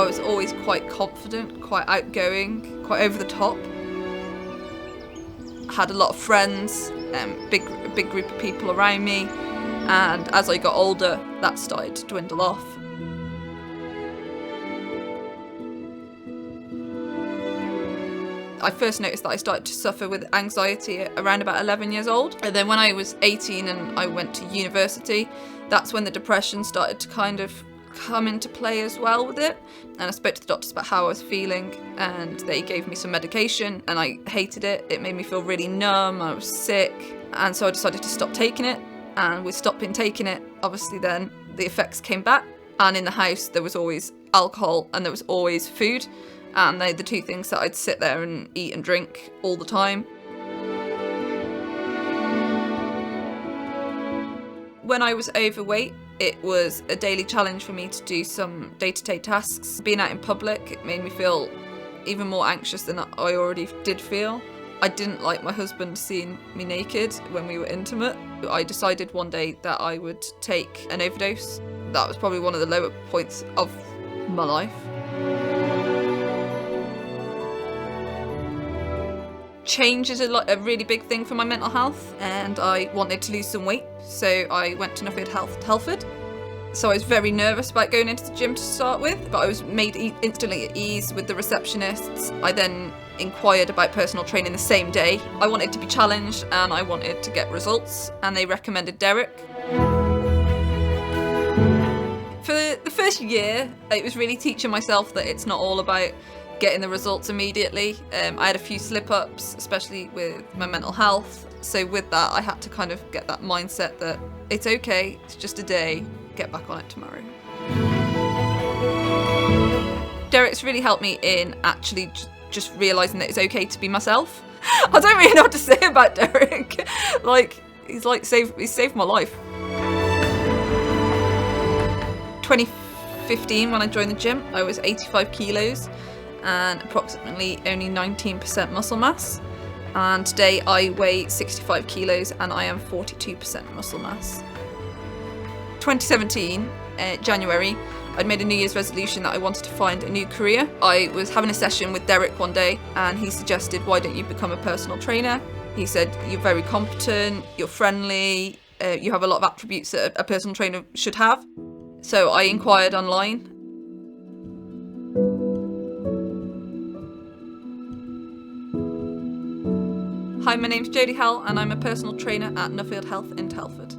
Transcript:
I was always quite confident, quite outgoing, quite over the top. I had a lot of friends, big group of people around me, and as I got older, that started to dwindle off. I first noticed that I started to suffer with anxiety around about 11 years old. And then when I was 18 and I went to university, that's when the depression started to kind of come into play as well with it. And I spoke to the doctors about how I was feeling, and they gave me some medication, and I hated it. It made me feel really numb, I was sick. And so I decided to stop taking it. And with stopping taking it, obviously then the effects came back. And in the house, there was always alcohol and there was always food. And they're the two things that I'd sit there and eat and drink all the time. When I was overweight, it was a daily challenge for me to do some day-to-day tasks. Being out in public, it made me feel even more anxious than I already did feel. I didn't like my husband seeing me naked when we were intimate. I decided one day that I would take an overdose. That was probably one of the lower points of my life. Change is a really big thing for my mental health, and I wanted to lose some weight, so I went to Nuffield Health Telford. So I was very nervous about going into the gym to start with, but I was made instantly at ease with the receptionists. I then inquired about personal training the same day. I wanted to be challenged and I wanted to get results, and they recommended Derek. For the first year, it was really teaching myself that it's not all about getting the results immediately. I had a few slip-ups, especially with my mental health. So with that, I had to kind of get that mindset that it's okay, it's just a day, get back on it tomorrow. Derek's really helped me in actually just realising that it's okay to be myself. I don't really know what to say about Derek. He's saved my life. 2015, when I joined the gym, I was 85 kilos and approximately only 19% muscle mass. And today I weigh 65 kilos and I am 42% muscle mass. 2017, January, I'd made a New Year's resolution that I wanted to find a new career. I was having a session with Derek one day and he suggested, why don't you become a personal trainer? He said, you're very competent, you're friendly, you have a lot of attributes that a personal trainer should have. So I inquired online. Hi, my name's Jodie Howell and I'm a personal trainer at Nuffield Health in Telford.